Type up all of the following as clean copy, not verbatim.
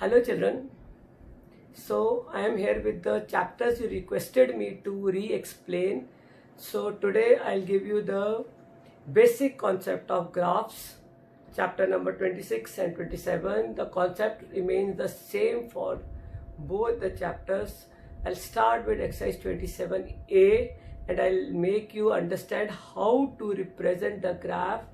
Hello children, so I am here with the chapters you requested me to re-explain. So today I'll give you the basic concept of graphs, chapter number 26 and 27. The concept remains the same for both the chapters. I'll start with exercise 27A and I'll make you understand how to represent the graph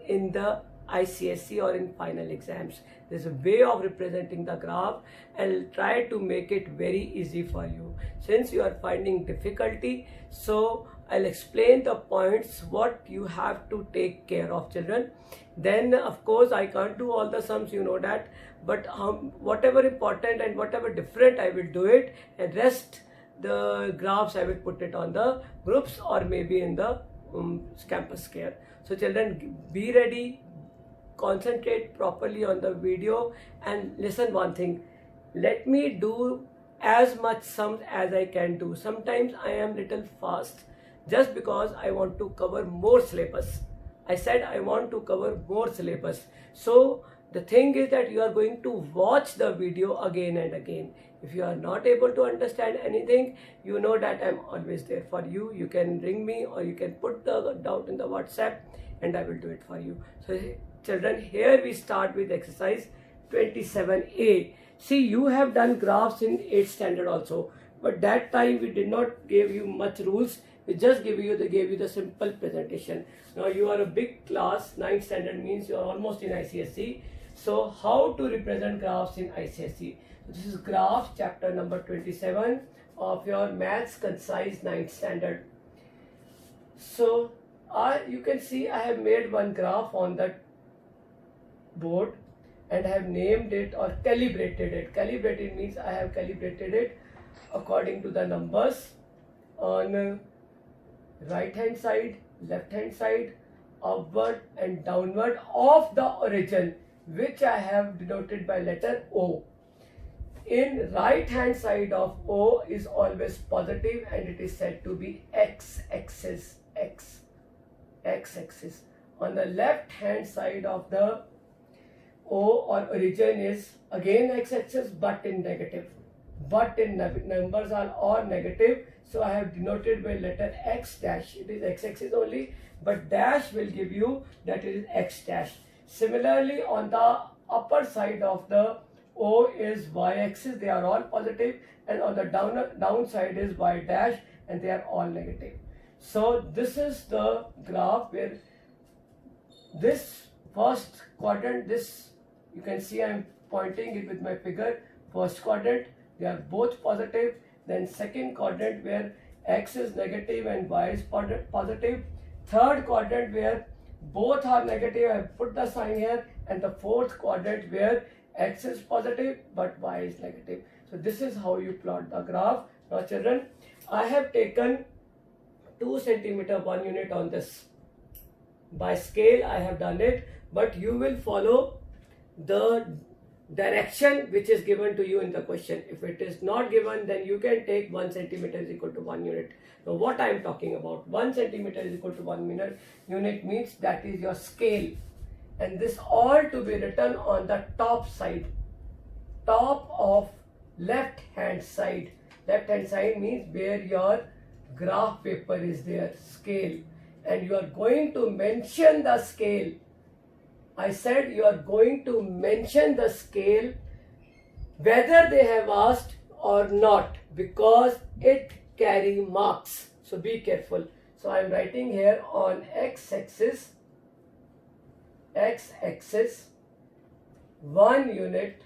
in the ICSE or in final exams. There's a way of representing the graph and I'll try to make it very easy for you. Since you are finding difficulty, so I'll explain the points what you have to take care of, children. Then of course I can't do all the sums, you know that, but whatever important and whatever different I will do it, and rest the graphs I will put it on the groups or maybe in the campus square. So children, be ready, concentrate properly on the video and listen one thing. Let me do as much sums as I can do. Sometimes I am little fast just because I want to cover more syllabus. I said I want to cover more syllabus. So the thing is that you are going to watch the video again and again. If you are not able to understand anything, you know that I am always there for you. You can ring me or you can put the doubt in the WhatsApp and I will do it for you. So children, here we start with exercise 27A. See, you have done graphs in 8th standard also, but that time we did not give you much rules. We just gave you the simple presentation. Now you are a big class, 9th standard means you are almost in ICSE. So how to represent graphs in ICSE? This is graph chapter number 27 of your maths concise 9th standard. So you can see I have made one graph on the board and I have named it or calibrated it. Calibrated means I have calibrated it according to the numbers on right hand side, left hand side, upward and downward of the origin, which I have denoted by letter O. In right hand side of O is always positive and it is said to be x-axis, x-axis. On the left hand side of the O or origin is again x-axis but in negative. But in numbers are all negative, so I have denoted by letter x dash. It is x-axis only, but dash will give you that it is x dash. Similarly, on the upper side of the O is y-axis, they are all positive, and on the down side is y dash and they are all negative. So this is the graph where this first quadrant, this you can see I am pointing it with my finger. First quadrant, they are both positive. Then second quadrant where x is negative and y is positive. Third quadrant where both are negative, I have put the sign here. And the fourth quadrant where x is positive but y is negative. So this is how you plot the graph. Now children, I have taken 2 centimeter 1 unit on this. By scale I have done it, but you will follow the direction which is given to you in the question. If it is not given, then you can take 1 centimeter is equal to 1 unit. Now what I am talking about, 1 centimeter is equal to 1 unit means that is your scale, and this all to be written on the top side, top of left hand side. Left hand side means where your graph paper is there, scale, and you are going to mention the scale. I said you are going to mention the scale whether they have asked or not, because it carry marks. So be careful. So I am writing here on x-axis 1 unit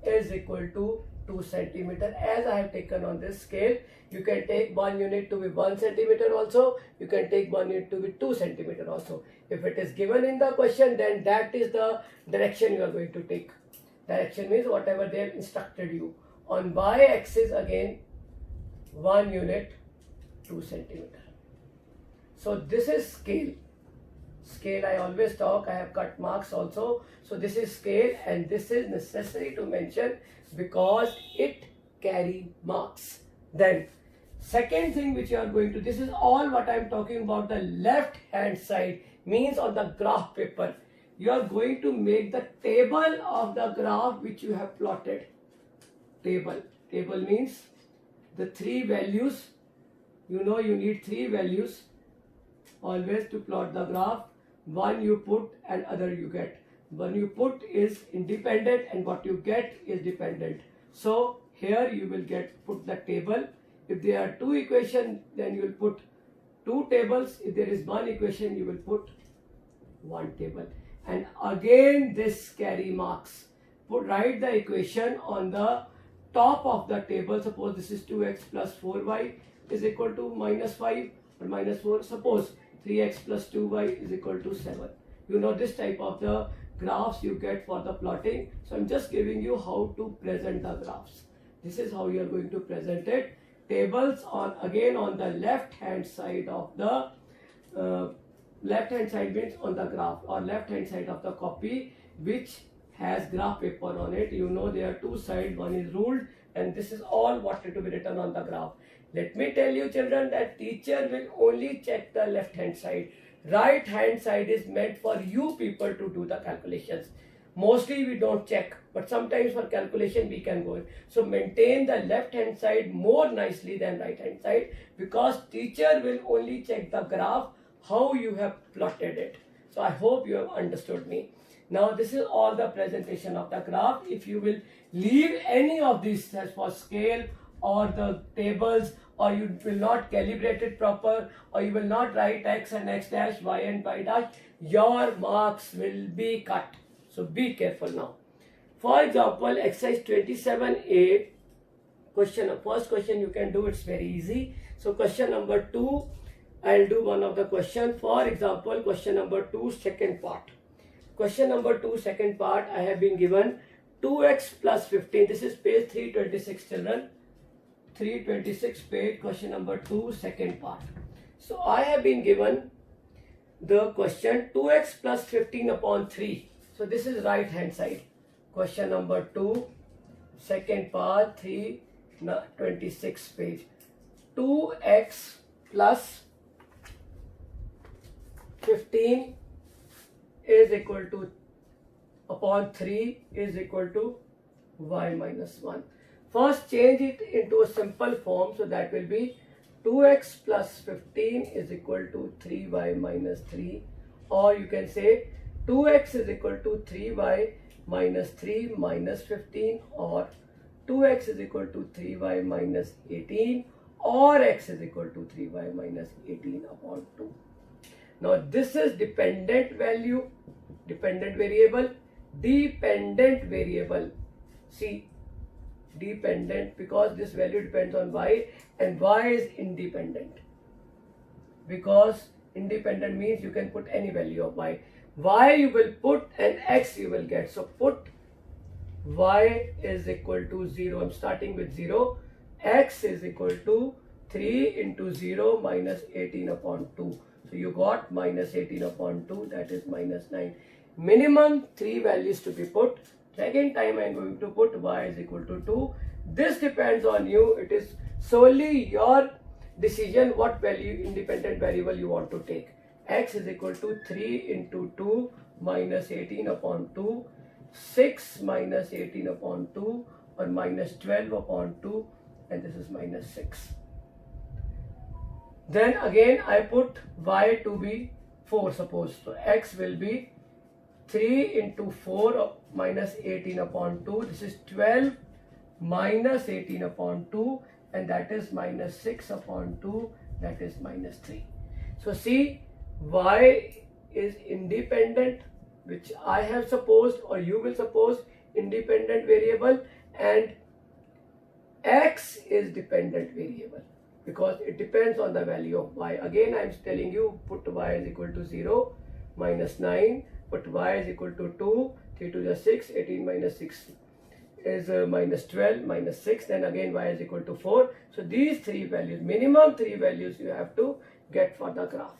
is equal to 2 centimeter. As I have taken on this scale, you can take 1 unit to be 1 centimeter also. You can take 1 unit to be 2 centimeter also. If it is given in the question, then that is the direction you are going to take. Direction means whatever they have instructed you. On y-axis again 1 unit 2 centimeter. So this is scale. Scale I always talk, I have cut marks also. So this is scale and this is necessary to mention because it carry marks. Then second thing which you are going to, this is all what I am talking about the left hand side, means on the graph paper. you are going to make the table of the graph which you have plotted. Table means the three values. You know you need three values always to plot the graph. One you put and other you get. One you put is independent and what you get is dependent. So here you will put the table. If there are two equations, then you will put two tables. If there is one equation, you will put one table. And again this carry marks. Write the equation on the top of the table. Suppose this is 2x plus 4y is equal to minus 5 or minus 4. Suppose 3x plus 2y is equal to 7. You know this type of the graphs you get for the plotting. So I'm just giving you how to present the graphs. This is how you are going to present it. Tables again on the left hand side of the left hand side means on the graph, or left hand side of the copy which has graph paper on it. You know there are two sides, one is ruled, and this is all what to be written on the graph. Let me tell you children that teacher will only check the left hand side. Right hand side is meant for you people to do the calculations. Mostly we don't check, but sometimes for calculation we can go in. So maintain the left hand side more nicely than right hand side, because teacher will only check the graph how you have plotted it. So I hope you have understood me. Now this is all the presentation of the graph. If you will leave any of these as for scale or the tables, or you will not calibrate it proper, or you will not write x and x dash, y and y dash, your marks will be cut. So be careful now. For example, exercise 27A, first question you can do, it's very easy. So question number 2, I'll do one of the question. For example, question number 2, second part. Question number 2, second part, I have been given 2x plus 15. This is page 326 children. 326 page, question number 2, second part. So I have been given the question 2x plus 15 upon 3. So this is right hand side. Question number 2, second part, 326 page. 2x plus 15 is equal to upon 3 is equal to y minus 1. First change it into a simple form, so that will be 2x plus 15 is equal to 3y minus 3, or you can say 2x is equal to 3y minus 3 minus 15, or 2x is equal to 3y minus 18, or x is equal to 3y minus 18 upon 2. Now this is dependent value, dependent variable, dependent variable. See, dependent because this value depends on y, and y is independent, because independent means you can put any value of y. Y you will put and x you will get. So put y is equal to 0. I'm starting with 0. X is equal to 3 into 0 minus 18 upon 2. So you got minus 18 upon 2, that is minus 9. Minimum 3 values to be put. Second time I am going to put y is equal to 2. This depends on you. It is solely your decision what value independent variable you want to take. X is equal to 3 into 2 minus 18 upon 2, 6 minus 18 upon 2, or minus 12 upon 2, and this is minus 6. Then again I put y to be 4, suppose. So x will be 3 into 4 minus 18 upon 2. This is 12 minus 18 upon 2, and that is minus 6 upon 2, that is minus 3. So see, y is independent, which I have supposed or you will suppose independent variable, and x is dependent variable because it depends on the value of y. Again I am telling you, put y is equal to 0, minus 9, put y is equal to 2, 3 to the 6, 18 minus 6 is minus 12, minus 6, then again y is equal to 4. So these three values, minimum 3 values you have to get for the graph.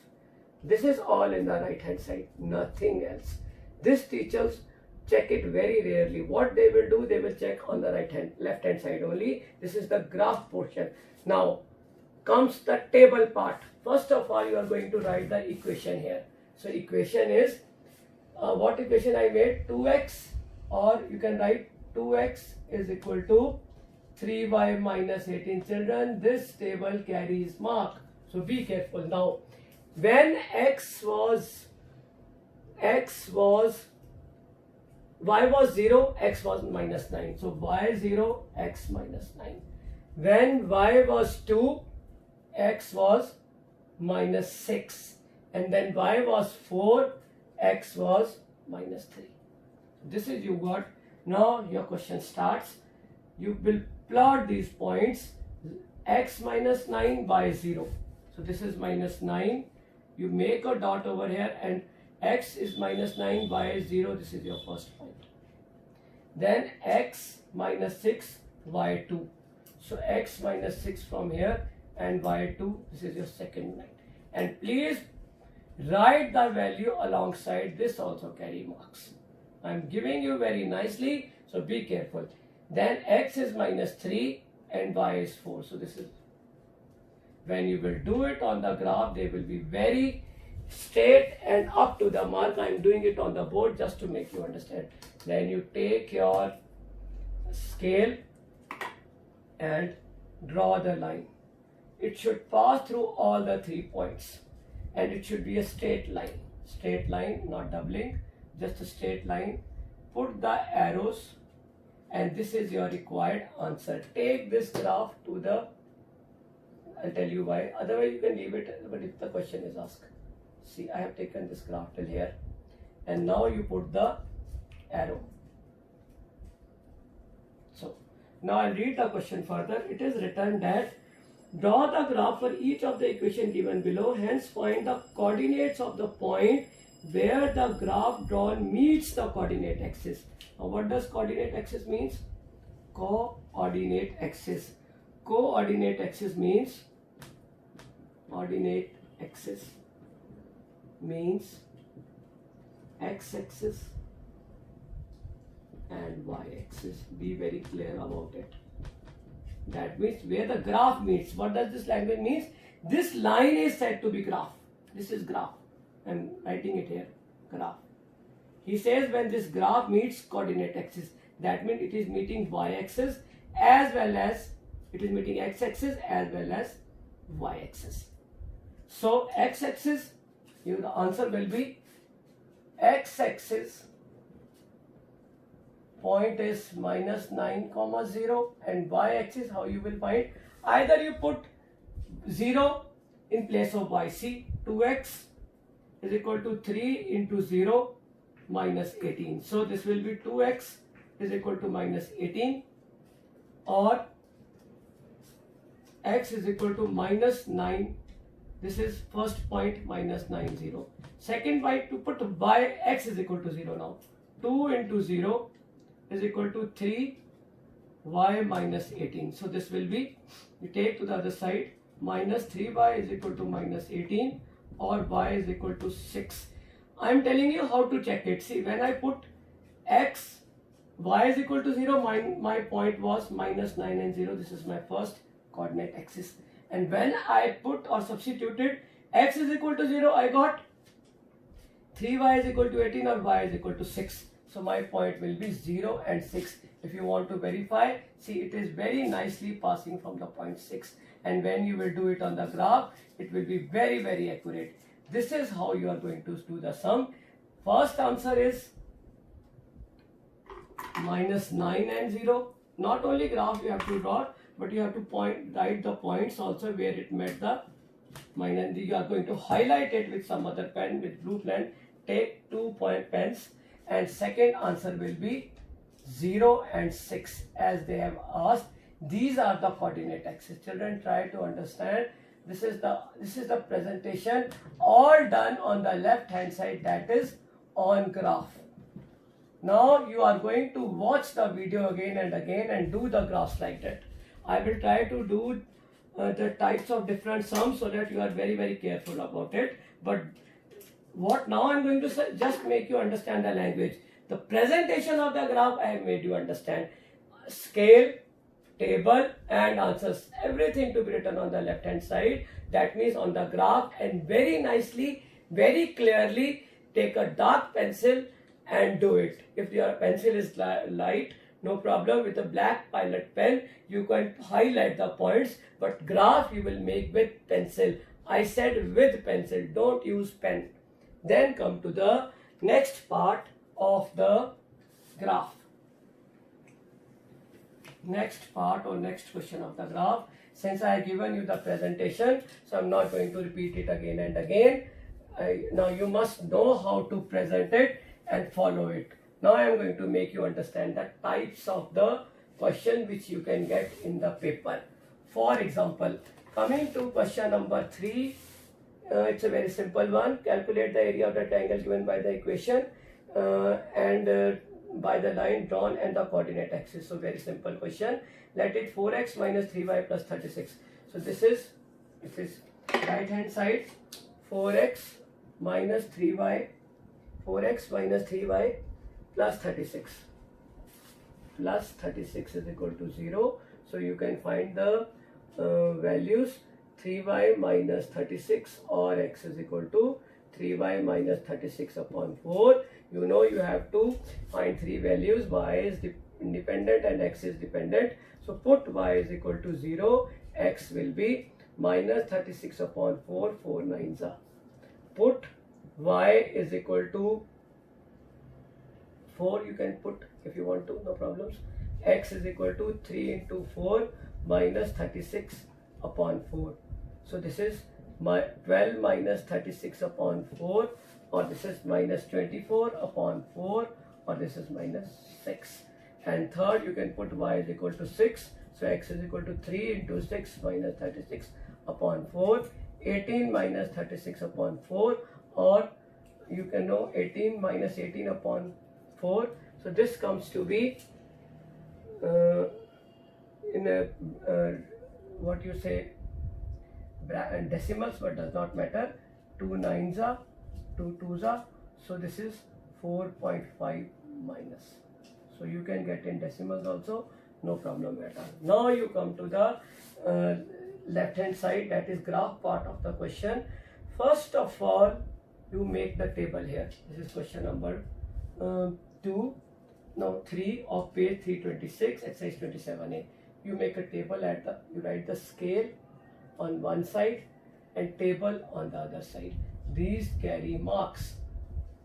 This is all in the right hand side, nothing else. This teachers check it very rarely. What they will do, they will check on the left hand side only. This is the graph portion. Now comes the table part. First of all, you are going to write the equation here. So equation is what equation I made? 2x, or you can write 2x is equal to 3y minus 18. Children, this table carries mark, so be careful. Now, when y was 0, x was minus 9. So y 0, x minus 9. When y was 2, x was minus 6. And then y was 4, x was minus 3. This is you got. Now your question starts. You will plot these points. X minus 9, y 0. So this is minus 9. You make a dot over here, and x is minus 9, y is 0. This is your first point. Then x minus 6, y 2. So x minus 6 from here, and y 2. This is your second line. And please write the value alongside this, also carry marks. I am giving you very nicely, so be careful. Then x is minus 3 and y is 4. So this is, when you will do it on the graph, they will be very straight and up to the mark. I am doing it on the board just to make you understand. Then you take your scale and draw the line. It should pass through all the 3 points, and it should be a straight line, not doubling, just a straight line. Put the arrows, and this is your required answer. Take this graph to the, I'll tell you why, otherwise you can leave it, but if the question is asked. See, I have taken this graph till here, and now you put the arrow. So now I'll read the question further. It is written that draw the graph for each of the equation given below, hence find the coordinates of the point where the graph drawn meets the coordinate axis. Now what does coordinate axis means? Coordinate axis. Coordinate axis means, coordinate axis means x-axis and y-axis. Be very clear about it. That means where the graph meets. What does this language means? This line is said to be graph. This is graph. I am writing it here, graph. He says when this graph meets coordinate axis, that means it is meeting y-axis as well as it is meeting x-axis as well as y-axis. So x-axis, the answer will be x-axis point is minus 9, 0, and y-axis, how you will find? Either you put 0 in place of y. See, 2x is equal to 3 into 0 minus 18. So this will be 2x is equal to minus 18, or x is equal to minus 9. This is first point, minus 9, 0. Second point, to put y, x is equal to 0 now. 2 into 0 is equal to 3 y minus 18. So this will be, you take to the other side, minus 3y is equal to minus 18, or y is equal to 6. I am telling you how to check it. See, when I put x, y is equal to 0, my point was minus 9 and 0. This is my first coordinate axis. And when I put or substituted x is equal to 0, I got 3y is equal to 18 or y is equal to 6. So my point will be 0 and 6. If you want to verify, see, it is very nicely passing from the point 6. And when you will do it on the graph, it will be very, very accurate. This is how you are going to do the sum. First answer is minus 9 and 0. Not only graph you have to draw, but you have to write the points also where it met the minus. You are going to highlight it with some other pen, with blue pen. Take 2 pens, and second answer will be 0 and 6 as they have asked. These are the coordinate axis. Children, try to understand. This is the presentation, all done on the left hand side, that is on graph. Now you are going to watch the video again and again and do the graphs like that. I will try to do the types of different sums so that you are very, very careful about it. But what now I am going to say, just make you understand the language. The presentation of the graph I have made you understand. Scale, table and answers, everything to be written on the left hand side. That means on the graph, and very nicely, very clearly, take a dark pencil and do it. If your pencil is light, no problem. With a black pilot pen, you can highlight the points, but graph you will make with pencil. I said with pencil, don't use pen. Then come to the next part of the graph. Next part or next question of the graph. Since I have given you the presentation, so I'm not going to repeat it again and again. Now you must know how to present it and follow it. Now I am going to make you understand the types of the question which you can get in the paper. For example, coming to question number 3, it's a very simple one. Calculate the area of the triangle given by the equation and by the line drawn and the coordinate axis. So very simple question. Let it 4x minus 3y plus 36. So this is right hand side, 4x minus 3y plus 36 is equal to 0. So you can find the values 3y minus 36 or x is equal to 3y minus 36 upon 4. You know you have to find 3 values. Y is independent and x is dependent. So put y is equal to 0. X will be minus 36 upon 4. 4 nines are. Put y is equal to 4. You can put if you want to, no problems. X is equal to 3 into 4 minus 36 upon 4. So this is 12 minus 36 upon 4, or this is minus 24 upon 4, or this is minus 6. And third, you can put y is equal to 6. So x is equal to 3 into 6 minus 36 upon 4. 18 minus 36 upon 4, or you can know 18 minus 18 upon 4. So this comes to be in a what you say decimals, but does not matter. 2 nines are, 2 twos are. So this is 4.5 minus. So you can get in decimals also, no problem at all. Now you come to the left hand side, that is graph part of the question. First of all, you make the table here. This is question number 3 of page 326, exercise 27a. You make a table you write the scale on one side and table on the other side. These carry marks.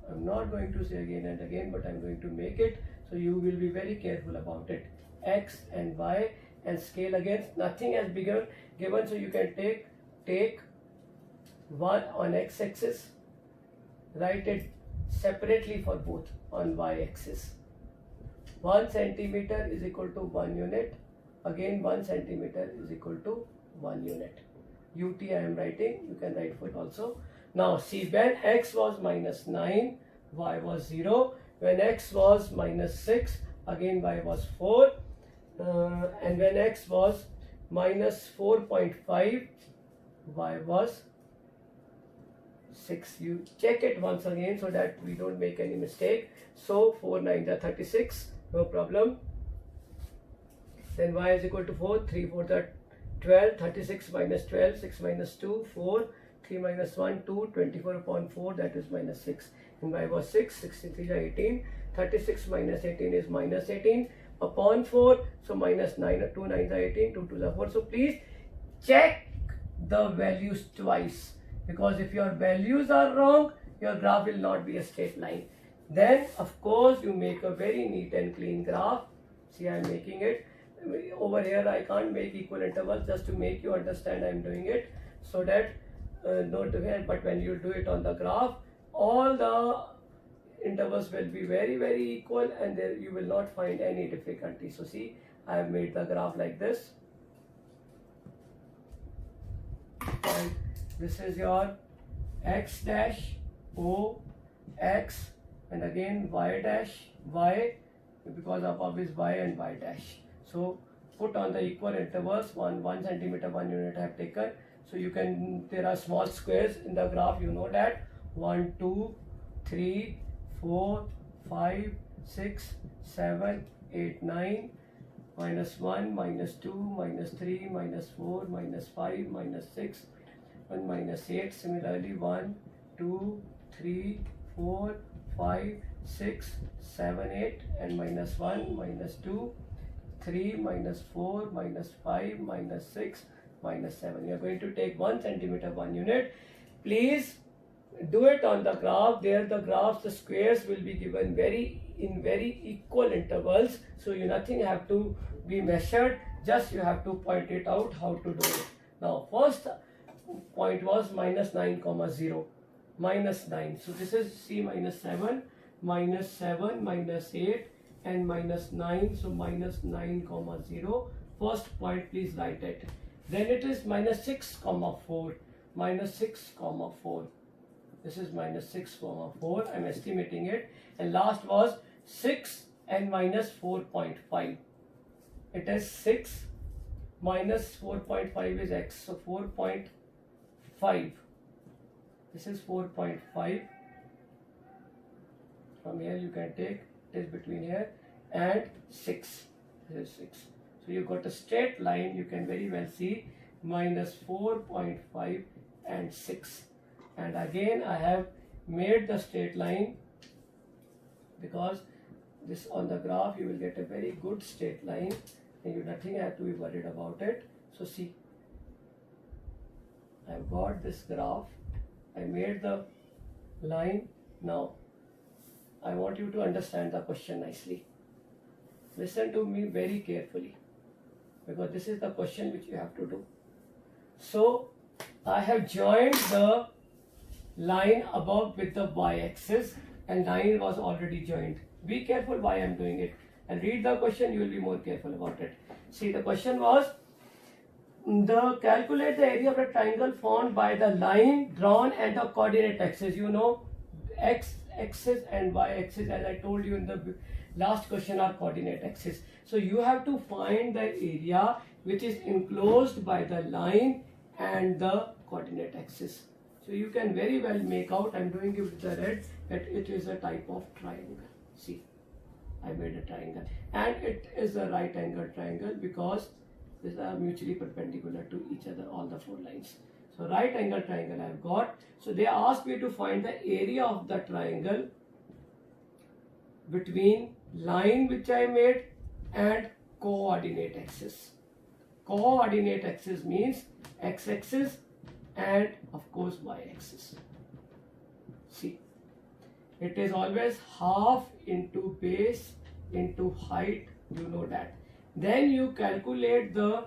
I'm not going to say again and again, but I'm going to make it, so you will be very careful about it. X and Y and scale against, nothing has been given, so you can take one on x axis, write it separately for both on y axis. 1 centimeter is equal to 1 unit. Again 1 centimeter is equal to 1 unit. UT I am writing, you can write foot also. Now see, when x was minus 9, y was 0. When x was minus 6, again y was 4. And when x was minus 4.5, y was 6. You check it once again so that we don't make any mistake. So 4 9 are 36, no problem. Then y is equal to 4, 3 4 are 12, 36 minus 12, 6 minus 2, 4, 3 minus 1, 2, 24 upon 4, that is minus 6. And y was 6, 63 are 18, 36 minus 18 is minus 18 upon 4, so minus 9, 2 9 are 18, 2 2 are 4. So please check the values twice, because if your values are wrong, your graph will not be a straight line. Then of course you make a very neat and clean graph. See, I am making it. Over here I can't make equal intervals, just to make you understand I am doing it, so that not here, but when you do it on the graph, all the intervals will be very very equal, and there you will not find any difficulty. So see, I have made the graph like this, and this is your x dash O x, and again y dash y, because above is y and y dash. So put on the equal intervals, 1 centimeter 1 unit I have taken. So you can, there are small squares in the graph, you know that. 1 2 3 4 5 6 7 8 9, minus 1 minus 2 minus 3 minus 4 minus 5 minus 6 1 minus 8. Similarly 1 2 3 4, 5, 6, 7, 8, and minus 1, minus 2, 3, minus 4, minus 5, minus 6, minus 7. You are going to take 1 centimeter, 1 unit. Please do it on the graph. There the graphs, the squares will be given in very equal intervals. So you nothing have to be measured. Just you have to point it out how to do it. Now first point was minus 9 comma 0. Minus 9. So this is C minus 7, minus 7, minus 8 and minus 9. So minus 9 comma 0. First point, please write it. Then it is minus 6 comma 4. Minus 6 comma 4. This is minus 6 comma 4. I'm estimating it. And last was 6 and minus 4.5. It is 6 minus 4.5 is x. So 4.5. This is 4.5. From here you can take, it is between here and 6. This is 6. So you got a straight line. You can very well see minus 4.5 and 6. And again I have made the straight line, because this on the graph you will get a very good straight line and you nothing have to be worried about it. So see, I have got this graph. I made the line. Now I want you to understand the question nicely. Listen to me very carefully, because this is the question which you have to do. So I have joined the line above with the y-axis and line was already joined. Be careful why I am doing it, and read the question. You will be more careful about it. See, the question was calculate the area of a triangle formed by the line drawn and the coordinate axis. You know, x axis and y axis, as I told you in the last question, are coordinate axis. So you have to find the area which is enclosed by the line and the coordinate axis. So you can very well make out, I'm doing it with the red, that it is a type of triangle. See, I made a triangle, and it is a right angle triangle because these are mutually perpendicular to each other, all the 4 lines. So right angle triangle I have got. So they asked me to find the area of the triangle between line which I made and coordinate axis. Coordinate axis means x-axis and of course y-axis. See, it is always half into base into height, you know that. Then you calculate the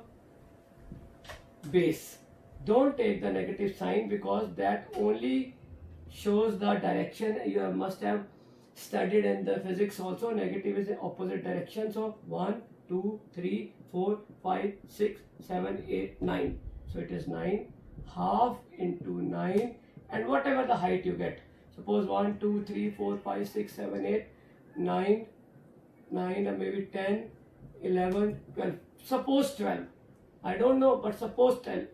base. Don't take the negative sign, because that only shows the direction. You must have studied in the physics also. Negative is the opposite direction. So 1, 2, 3, 4, 5, 6, 7, 8, 9. So it is 9. Half into 9, and whatever the height you get. Suppose 1, 2, 3, 4, 5, 6, 7, 8, 9, and maybe 10, 11, 12. Suppose 12. I don't know, but suppose 12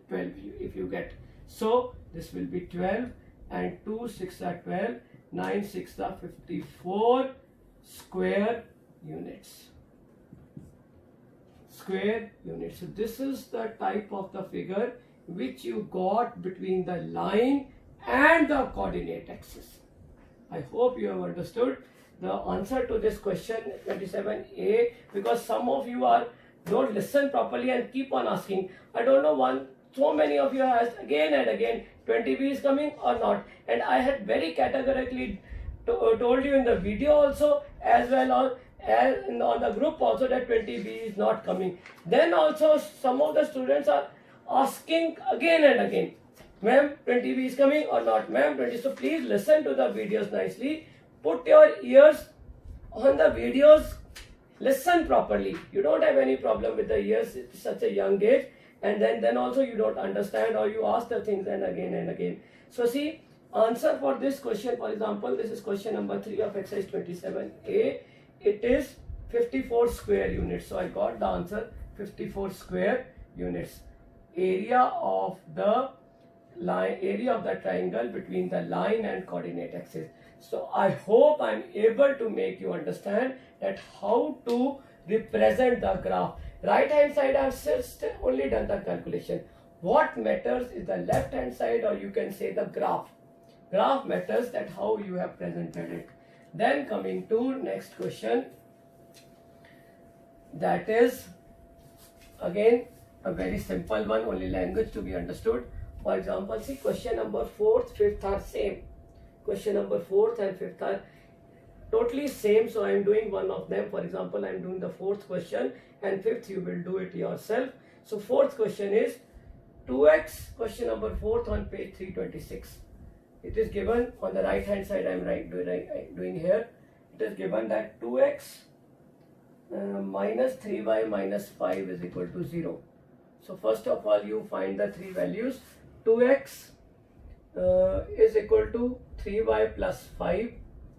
if you get. So this will be 12, and 2 6 are 12, 9 6 are 54 square units. Square units. So this is the type of the figure which you got between the line and the coordinate axis. I hope you have understood the answer to this question 27A, because some of you don't listen properly and keep on asking. I don't know, so many of you have asked again and again, 20B is coming or not, and I had very categorically told you in the video also, as well as on the group also, that 20B is not coming. Then also some of the students are asking again and again, ma'am, 20B is coming or not, ma'am, 20. So please listen to the videos nicely. Put your ears on the videos. Listen properly. You don't have any problem with the ears at such a young age, and then also you don't understand, or you ask the things and again and again. So see, answer for this question, for example, this is question number 3 of exercise 27A. It is 54 square units. So I got the answer 54 square units. Area of the triangle between the line and coordinate axis. So I hope I am able to make you understand that how to represent the graph. Right hand side I have only done the calculation. What matters is the left hand side, or you can say the graph. Graph matters, that how you have presented it. Then coming to next question, that is again a very simple one, only language to be understood. For example, see question number 4th, 5th are same. Question number 4th and 5th are totally same, so I am doing one of them. For example, I am doing the 4th question, and 5th you will do it yourself. So 4th question is 2x, question number 4th on page 326. It is given on the right hand side, I am doing here. It is given that 2x minus 3y minus 5 is equal to 0. So first of all, you find the three values. 2x is equal to 3y plus 5,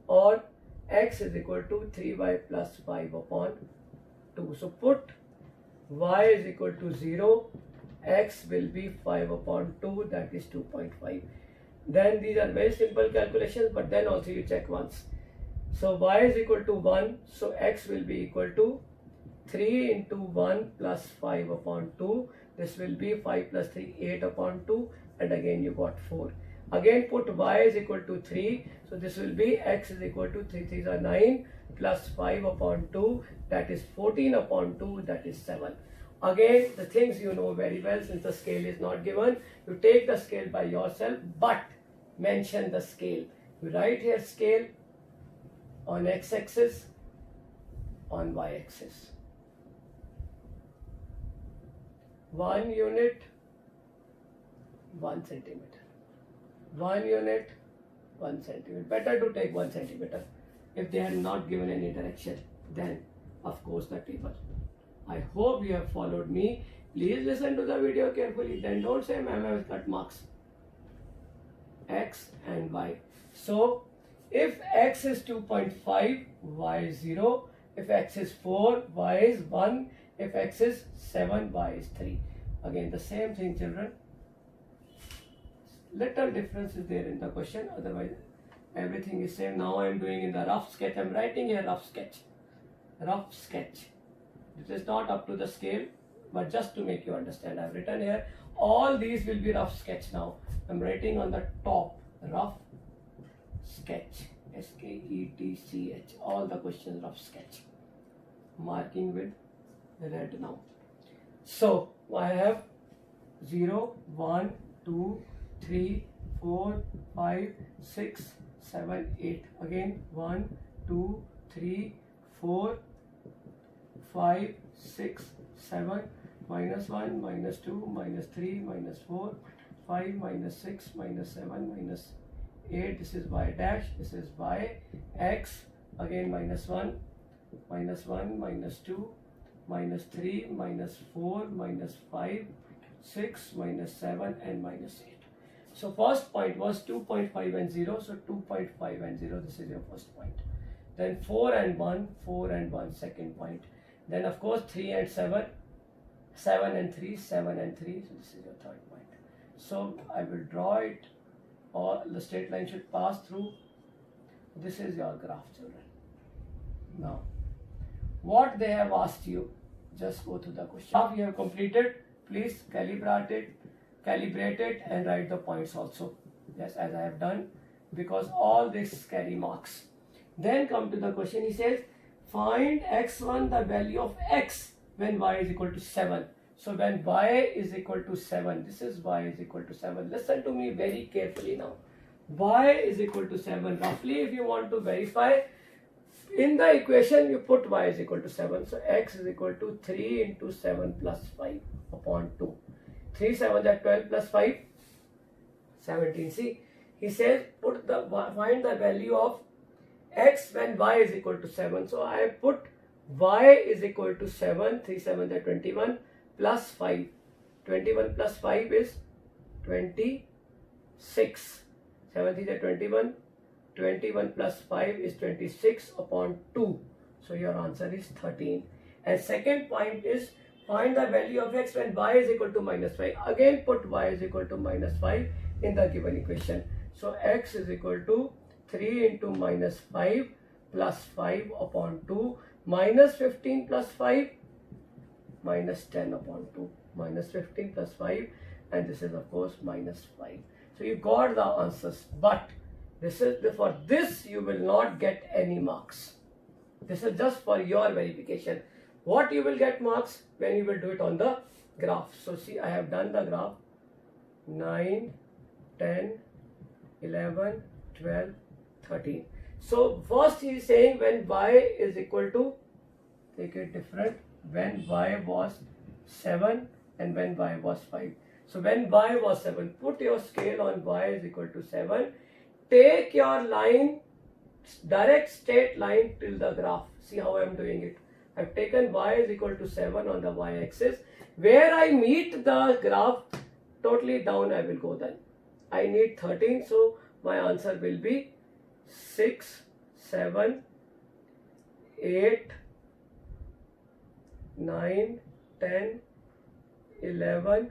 or x is equal to 3y plus 5 upon 2. So put y is equal to 0, x will be 5 upon 2, that is 2.5. Then these are very simple calculations, but then also you check once. So y is equal to 1, so x will be equal to 3 into 1 plus 5 upon 2. This will be 5 plus 3, 8 upon 2, and again you got 4. Again put y is equal to 3, so this will be x is equal to 3 3s are 9 plus 5 upon 2, that is 14 upon 2, that is 7. Again the things you know very well, since the scale is not given, you take the scale by yourself, but mention the scale. You write here scale on x-axis, on y-axis. 1 unit, 1 centimeter. 1 unit, 1 centimeter. Better to take 1 centimeter. If they had not given any direction, then of course the table. I hope you have followed me. Please listen to the video carefully. Then don't say ma'am I have cut marks. X and y. So if x is 2.5, y is 0. If x is 4, y is 1. If x is 7, y is 3. Again the same thing, children. Little difference is there in the question, otherwise everything is same. Now I am doing in the rough sketch. I am writing here rough sketch. Rough sketch. This is not up to the scale, but just to make you understand, I have written here. All these will be rough sketch now. I am writing on the top rough sketch. sketch. All the questions rough sketch. Marking with red now. So I have 0, 1, 2, 3, 4, 5, 6, 7, 8. Again 1, 2, 3, 4, 5, 6, 7, minus 1, minus 2, minus 3, minus 4, 5, minus 6, minus 7, minus 8. This is y dash, this is y, x, again minus 1, minus 1, minus 2, minus 3, minus 4, minus 5, 6, minus 7, and minus 8. So first point was 2.5 and 0, so 2.5 and 0, this is your first point. Then 4 and 1, 4 and 1, second point. Then of course 3 and 7, 7 and 3, 7 and 3, so this is your third point. So I will draw it, or the straight line should pass through. This is your graph, children. Now, what they have asked you, just go to the question. Now you have completed, please calibrate it and write the points also. Yes, as I have done, because all this carry marks. Then come to the question. He says, find x1 the value of x when y is equal to 7. So when y is equal to 7, this is y is equal to 7. Listen to me very carefully now. Y is equal to 7. Roughly, if you want to verify, in the equation you put y is equal to 7. So x is equal to 3 into 7 plus 5 upon 2. 3 7 that 12 plus 5, 17. See, he says find the value of x when y is equal to 7. So I put y is equal to 7, 3 7 that 21 plus 5. 21 plus 5 is 26. 7 3 that 21. 21 plus 5 is 26 upon 2. So your answer is 13. And second point is find the value of x when y is equal to minus 5. Again put y is equal to minus 5 in the given equation. So x is equal to 3 into minus 5 plus 5 upon 2 minus 15 plus 5 minus 10 upon 2. Minus 15 plus 5, and this is of course minus 5. So you got the answers, but For this you will not get any marks. This is just for your verification. What you will get marks when you will do it on the graph. So see, I have done the graph 9, 10, 11, 12, 13. So first he is saying when y is equal to, take it different, when y was 7 and when y was 5. So when y was 7, put your scale on y is equal to 7. Take your line, direct straight line till the graph. See how I am doing it. I have taken y is equal to 7 on the y-axis. Where I meet the graph, totally down I will go then. I need 13, so my answer will be 6, 7, 8, 9, 10, 11,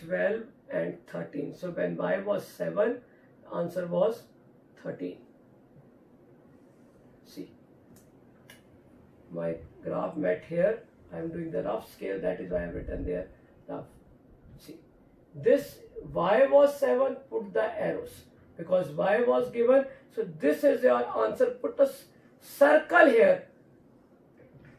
12 and 13. So when y was 7, answer was 13. See, my graph met here. I am doing the rough scale, that is why I have written there rough. See, this y was 7, put the arrows because y was given. So this is your answer. Put a circle here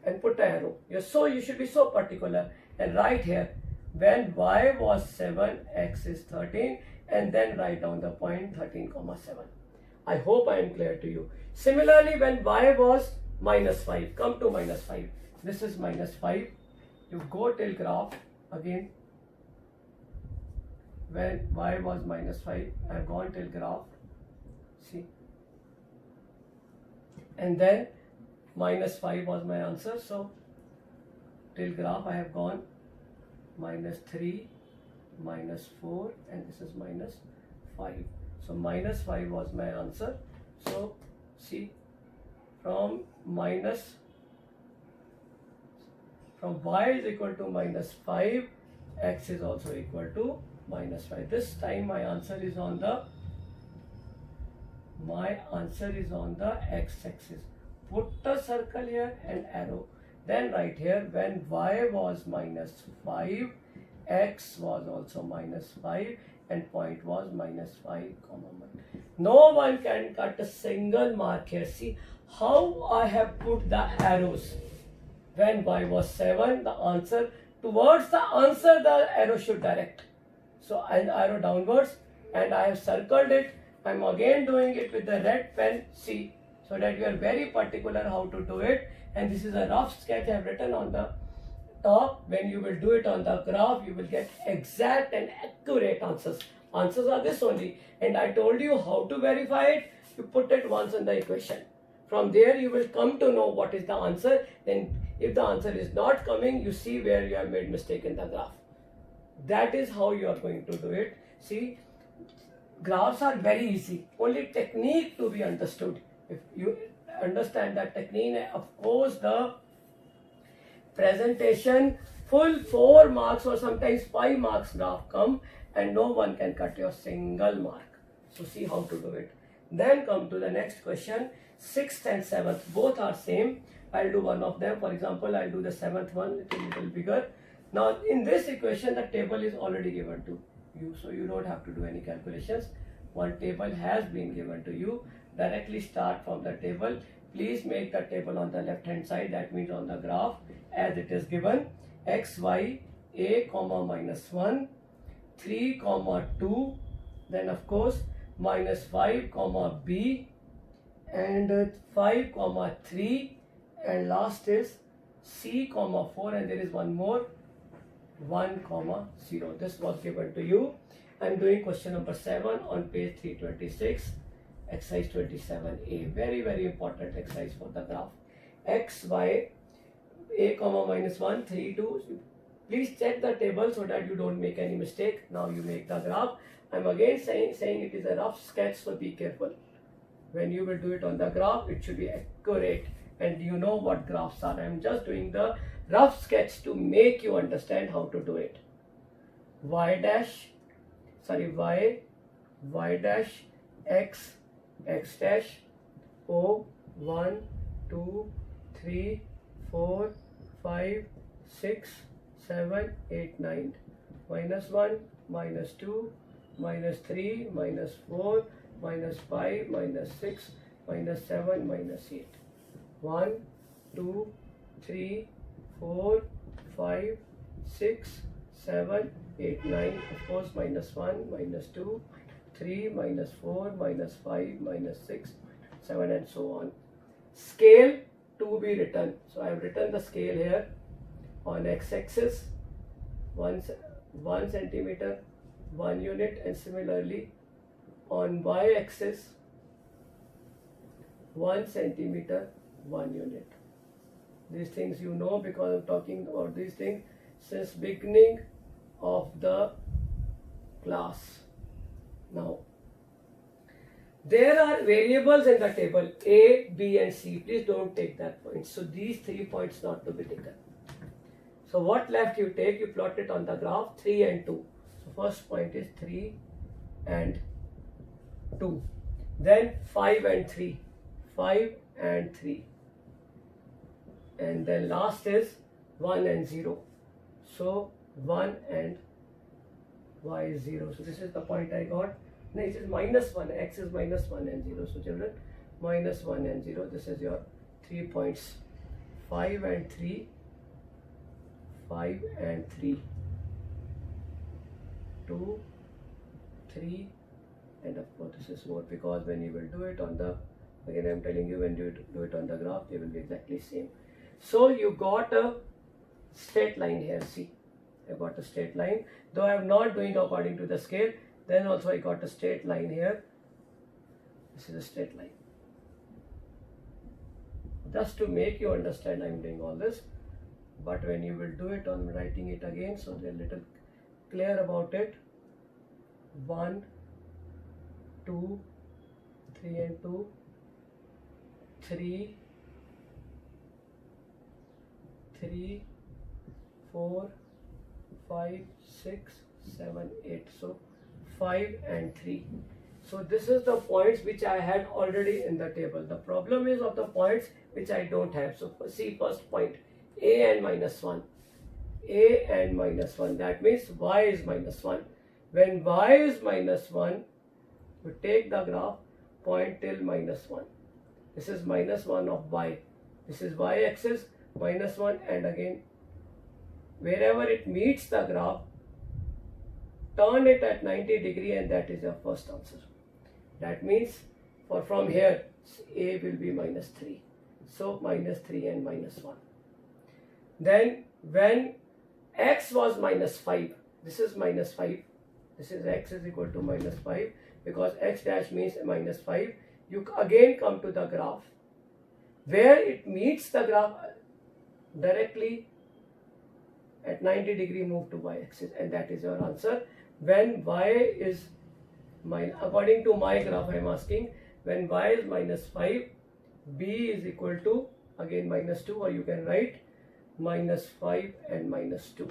and put an arrow. You should be so particular and write here when y was 7, x is 13, and then write down the point 13, 7. I hope I am clear to you. Similarly, when y was minus 5, come to minus 5. This is minus 5. You go till graph again. When y was minus 5, I have gone till graph. See. And then minus 5 was my answer. So till graph I have gone minus 3, minus 4, and this is minus 5. So minus 5 was my answer. So see, from y is equal to minus 5, x is also equal to minus 5. This time my answer is on the x-axis. Put a circle here and arrow. Then write here when y was minus 5, x was also minus 5 and point was minus 5, 1. No one can cut a single mark here. See how I have put the arrows. When y was 7, the answer, towards the answer the arrow should direct. So I'll arrow downwards and I have circled it. I'm again doing it with the red pen, see, so that you are very particular how to do it. And this is a rough sketch I have written on the top. When you will do it on the graph, you will get exact and accurate answers. Answers are this only. And I told you how to verify it. You put it once in the equation. From there you will come to know what is the answer. Then if the answer is not coming, you see where you have made mistake in the graph. That is how you are going to do it. See, graphs are very easy. Only technique to be understood. If you understand that technique, of course the presentation full 4 marks or sometimes 5 marks graph come and no one can cut your single mark. So see how to do it. Then come to the next question. 6th and 7th both are same. I'll do one of them. For example, I'll do the 7th one. It is a little bigger. Now in this equation the table is already given to you, so you don't have to do any calculations. One table has been given to you. Directly start from the table. Please make the table on the left hand side, that means on the graph as it is given. X, Y, A, minus 1, 3, 2, then of course minus 5, B, and 5, 3, and last is C, 4, and there is one more, 1, 0. This was given to you. I am doing question number 7 on page 326, exercise 27A. Very, very important exercise for the graph. X, Y, A, minus 1, 3, 2. Please check the table so that you don't make any mistake. Now you make the graph. I am again saying it is a rough sketch, so be careful. When you will do it on the graph, it should be accurate and you know what graphs are. I am just doing the rough sketch to make you understand how to do it. Y dash, X, X dash, O, 1, 2, 3, 4, 5, 6, 7, 8, 9, minus 1, minus 2, minus 3, minus 4, minus 5, minus 6, minus 7, minus 8. 1, 2, 3, 4, 5, 6, 7, 8, 9. Of course, minus 1, minus 2, 3, minus 4, minus 5, minus 6, 7, and so on. Scale to be written. So I have written the scale here on x-axis 1 centimeter 1 unit, and similarly on y-axis 1 centimeter 1 unit. These things you know because I'm talking about these things since beginning of the class. Now there are variables in the table A, B and C. Please don't take that point. So these 3 points not to be taken. So what left you take, you plot it on the graph 3 and 2. So first point is 3 and 2. Then 5 and 3. 5 and 3. And then last is 1 and 0. So 1 and y is 0. So this is the point I got. No, it is minus 1. X is minus 1 and 0. So children, minus 1 and 0. This is your 3 points. 5 and 3. 5 and 3. 2, 3, and of course this is more because when you will do it on the, again I am telling you, when you do it on the graph, they will be exactly same. So you got a straight line here. See, I got a straight line. Though I am not doing according to the scale, then also I got a straight line here. This is a straight line. Just to make you understand, I am doing all this. But when you will do it, on writing it again, so they're little clear about it. 1, 2, 3 and 2, 3, 3, 4, 5, 6, 7, 8. So 5 and 3. So this is the points which I had already in the table. The problem is of the points which I don't have. So see, first point, A and minus 1. A and minus 1. That means y is minus 1. When y is minus 1, you take the graph, point till minus 1. This is minus 1 of y. This is y-axis, minus 1, and again, wherever it meets the graph, turn it at 90 degree, and that is your first answer. That means from here, A will be minus 3. So minus 3 and minus 1. Then when x was minus 5, this is minus 5, this is x is equal to minus 5, because x dash means minus 5, you again come to the graph. Where it meets the graph, directly at 90 degree move to y-axis, and that is your answer. When y is, according to my graph I am asking, when y is minus 5, b is equal to, again minus 2, or you can write minus 5 and minus 2.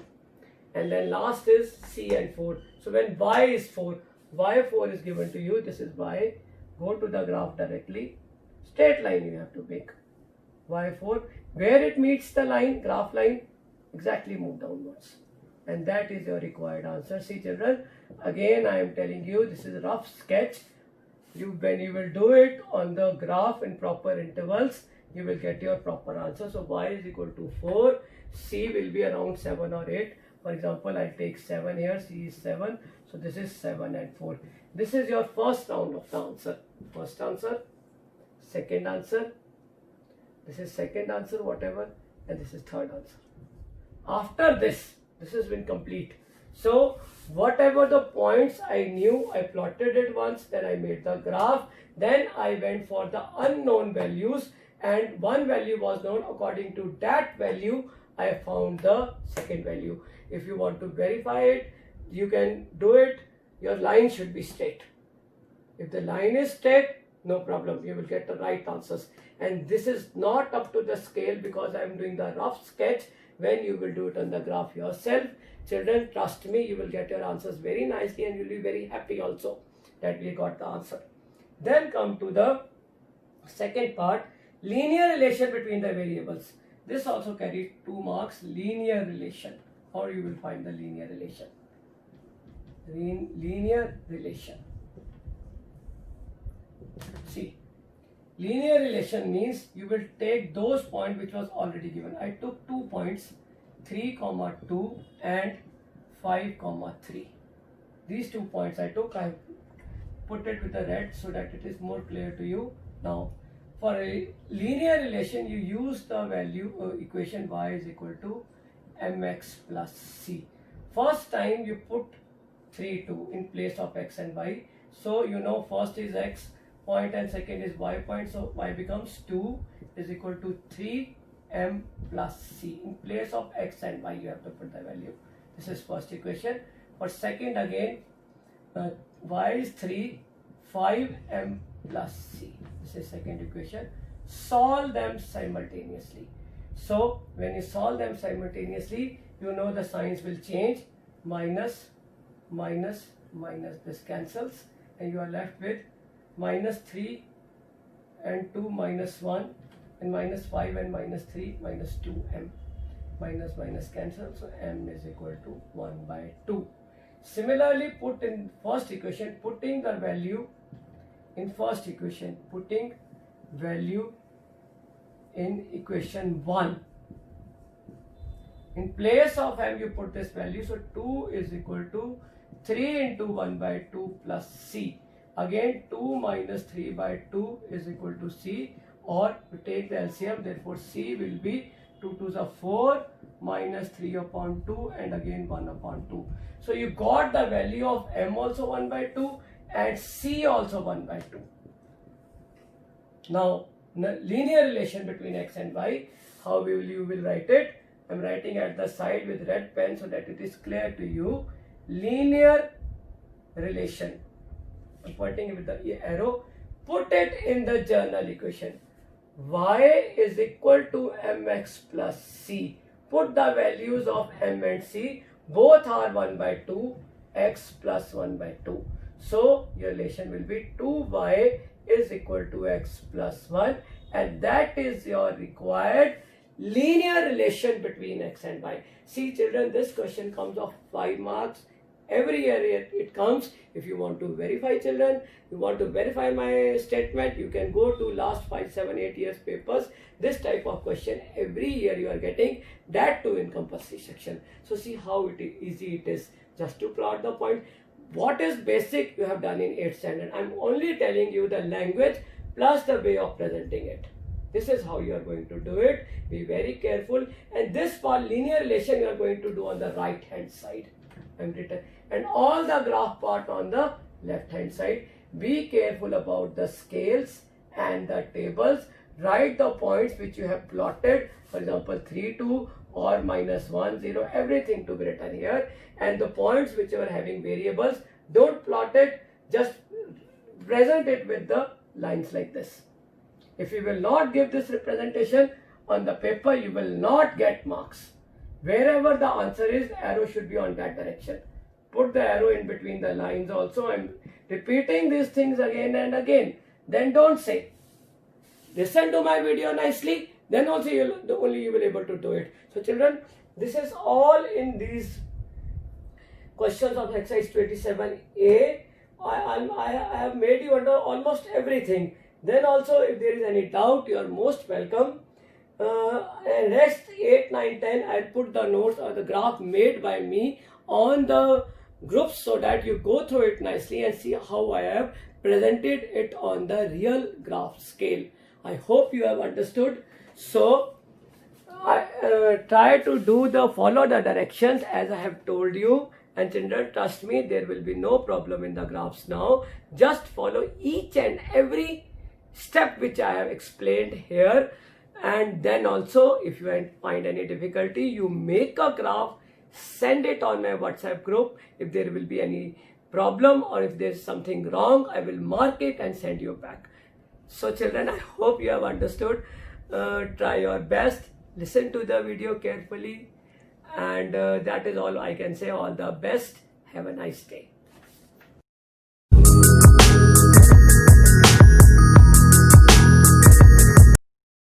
And then last is c and 4. So when y is 4, y4 is given to you, this is y, go to the graph directly, straight line you have to make, y4, where it meets the line, graph line, exactly move downwards. And that is your required answer. See children, again I am telling you, this is a rough sketch. When you will do it on the graph in proper intervals, you will get your proper answer. So y is equal to 4, c will be around 7 or 8. For example, I'll take 7 here, c is 7. So this is 7 and 4. This is your first round of the answer. First answer, second answer, this is second answer, whatever, and this is third answer. After this has been complete. So whatever the points I knew, I plotted it once, then I made the graph, then I went for the unknown values, and one value was known. According to that value, I found the second value. If you want to verify it, you can do it. Your line should be straight. If the line is straight, no problem, you will get the right answers. And this is not up to the scale because I am doing the rough sketch. When you will do it on the graph yourself, children, trust me, you will get your answers very nicely, and you will be very happy also that we got the answer. Then come to the second part, linear relation between the variables. This also carries 2 marks, linear relation. How you will find the linear relation? Linear relation. linear relation means you will take those points which was already given. I took 2 points, 3, 2 and 5, 3. These 2 points I took, I put it with a red so that it is more clear to you. Now, for a linear relation, you use the value equation y is equal to mx plus c. First time you put 3, 2 in place of x and y. So you know first is x point and second is y point. So y becomes 2 is equal to 3m plus c. In place of x and y you have to put the value. This is first equation. For second again, y is 3, 5m plus c. This is second equation. Solve them simultaneously. So when you solve them simultaneously, you know the signs will change. Minus, minus, minus. This cancels and you are left with minus 3 and 2 minus 1 and minus 5 and minus 3 minus 2m. Minus minus cancel, so m is equal to 1 by 2. Similarly, put in first equation, putting the value in first equation, putting value in equation 1. In place of m you put this value, so 2 is equal to 3 into 1 by 2 plus c. Again 2 minus 3 by 2 is equal to c, or you take the LCM, therefore c will be 2 to the 4 minus 3 upon 2 and again 1 upon 2. So you got the value of m also 1 by 2 and c also 1 by 2. Now linear relation between x and y, how you will write it? I am writing at the side with red pen so that it is clear to you. Linear relation, I am pointing with the arrow, put it in the journal equation. Y is equal to mx plus c. Put the values of m and c, both are 1 by 2, x plus 1 by 2. So your relation will be 2y is equal to x plus 1, and that is your required linear relation between x and y. See children, this question comes of 5 marks. Every year it comes. If you want to verify children, you want to verify my statement, you can go to last 5, 7, 8 years papers. This type of question every year you are getting, that too in compulsory section. So see how easy it is just to plot the point. What is basic you have done in 8th standard. I am only telling you the language plus the way of presenting it. This is how you are going to do it. Be very careful. And this for linear relation you are going to do on the right hand side. And all the graph part on the left hand side. Be careful about the scales and the tables. Write the points which you have plotted. For example, 3, 2 or minus 1, 0. Everything to be written here. And the points which are having variables, don't plot it. Just present it with the lines like this. If you will not give this representation on the paper, you will not get marks. Wherever the answer is, arrow should be on that direction. Put the arrow in between the lines also. I am repeating these things again and again. Then don't say, listen to my video nicely, then also you will be able to do it. So children, this is all in these questions of exercise 27A. I have made you under almost everything. Then also if there is any doubt, you are most welcome. Rest 8, 9, 10, I'll put the notes or the graph made by me on the groups so that you go through it nicely and see how I have presented it on the real graph scale. I hope you have understood. So I try to follow the directions as I have told you, and children, trust me, there will be no problem in the graphs now. Just follow each and every step which I have explained here. And then also, if you find any difficulty, you make a graph, send it on my WhatsApp group. If there will be any problem or if there is something wrong, I will mark it and send you back. So children, I hope you have understood. Try your best. Listen to the video carefully. And that is all I can say. All the best. Have a nice day.